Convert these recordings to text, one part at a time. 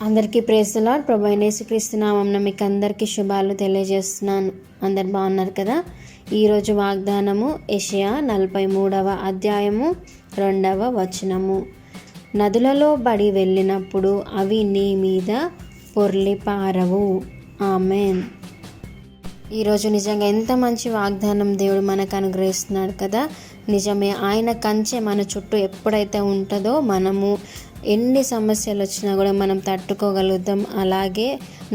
అందరికీ praise the lord. ప్రభు అయిన యేసుక్రీస్తు నామమున మీకు అందరికీ శుభాలు తెలియజేస్తున్నాను. అందరు బాగున్నారు కదా. ఈరోజు వాగ్దానము యెషయా 43వ అధ్యాయము 2వ వచనము. నదులలో బడి వెళ్ళినప్పుడు అవి నీ మీద పొర్లిపారవు. ఆమెన్. ఈరోజు నిజంగా ఎంత మంచి వాగ్దానం దేవుడు మనకు అనుగ్రహిస్తున్నాడు కదా. నిజమే, ఆయన కంచె మన చుట్టూ ఎప్పుడైతే ఉంటుందో మనము ఎన్ని సమస్యలు వచ్చినా కూడా మనం తట్టుకోగలుగుతాం. అలాగే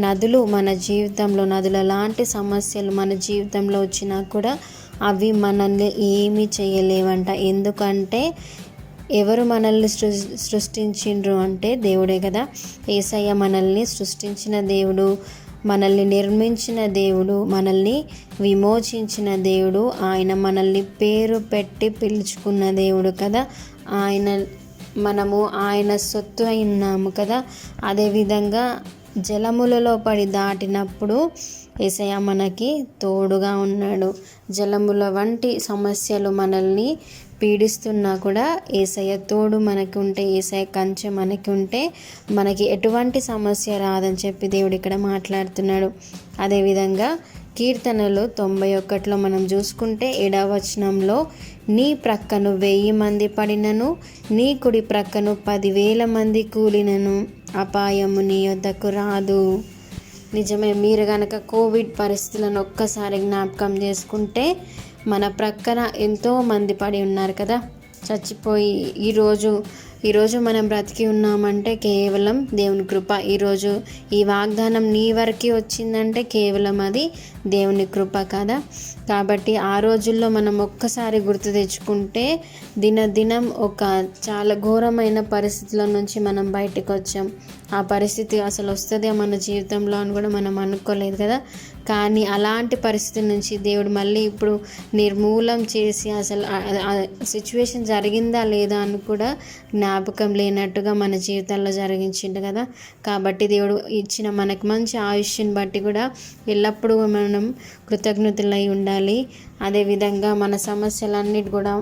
నదులు మన జీవితంలో, నదుల లాంటి సమస్యలు మన జీవితంలో వచ్చినా కూడా అవి మనల్ని ఏమీ చేయలేవంట. ఎందుకంటే ఎవరు మనల్ని సృష్టించిండ్రు అంటే దేవుడే కదా. యేసయ్య మనల్ని సృష్టించిన దేవుడు, మనల్ని నిర్మించిన దేవుడు, మనల్ని విమోచించిన దేవుడు, ఆయన మనల్ని పేరు పెట్టి పిలుచుకున్న దేవుడు కదా. మనము ఆయన సొత్తు అయినాము కదా. అదేవిధంగా జలములలో పడి దాటినప్పుడు యేసయ్య మనకి తోడుగా ఉన్నాడు. జలముల వంటి సమస్యలు మనల్ని పీడిస్తున్నా కూడా యేసయ్య తోడు మనకి ఉంటే, యేసయ్య కంచె మనకి ఉంటే మనకి ఎటువంటి సమస్య రాదని చెప్పి దేవుడు ఇక్కడ మాట్లాడుతున్నాడు. అదేవిధంగా కీర్తనలు 91లో మనం చూసుకుంటే 7వ వచనంలో, నీ ప్రక్కను 1000 మంది పడినను, నీ కుడి ప్రక్కను 10,000 మంది కూలినను అపాయము నీ యొద్దకు రాదు. నిజమే, మీరు కనుక కోవిడ్ పరిస్థితులను ఒక్కసారి జ్ఞాపకం చేసుకుంటే మన ప్రక్కన ఎంతో మంది పడి ఉన్నారు కదా, చచ్చిపోయి. ఈరోజు మనం బ్రతికి ఉన్నామంటే కేవలం దేవుని కృప. ఈరోజు ఈ వాగ్దానం నీ వరకు వచ్చిందంటే కేవలం అది దేవుని కృప కదా. కాబట్టి ఆ రోజుల్లో మనం ఒక్కసారి గుర్తు తెచ్చుకుంటే దినదినం ఒక చాలా ఘోరమైన పరిస్థితుల నుంచి మనం బయటకు వచ్చాం. ఆ పరిస్థితి అసలు వస్తుందే మన జీవితంలో అని కూడా మనం అనుకోలేదు కదా. కానీ అలాంటి పరిస్థితి నుంచి దేవుడు మళ్ళీ ఇప్పుడు నిర్మూలం చేసి అసలు సిచ్యువేషన్ జరిగిందా లేదా అని కూడా జ్ఞాపకం లేనట్టుగా మన జీవితాల్లో జరిగించిండు కదా. కాబట్టి దేవుడు ఇచ్చిన మనకు మంచి ఆయుష్ని బట్టి కూడా ఎల్లప్పుడూ మనం కృతజ్ఞతలై ఉండాలి. అదేవిధంగా మన సమస్యలన్నిటి కూడా,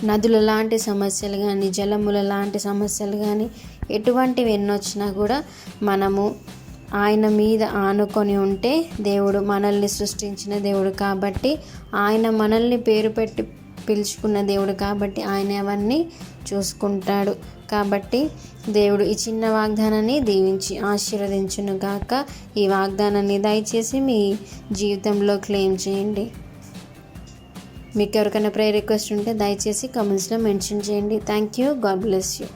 నదుల లాంటి సమస్యలు కానీ, జలముల లాంటి సమస్యలు కానీ, ఎటువంటివి ఎన్నొచ్చినా కూడా మనము ఆయన మీద ఆనుకొని ఉంటే, దేవుడు మనల్ని సృష్టించిన దేవుడు కాబట్టి, ఆయన మనల్ని పేరు పెట్టి పిలుచుకున్న దేవుడు కాబట్టి ఆయన అవన్నీ చూసుకుంటాడు. కాబట్టి దేవుడు ఈ చిన్న వాగ్దానాన్ని దీవించి ఆశీర్వదించును గాక. ఈ వాగ్దానాన్ని దయచేసి మీ జీవితంలో క్లెయిమ్ చేయండి. మీకు ఎవరికైనా ప్రేయర్ రిక్వెస్ట్ ఉంటే దయచేసి కామెంట్స్లో మెన్షన్ చేయండి. Thank you. God bless you.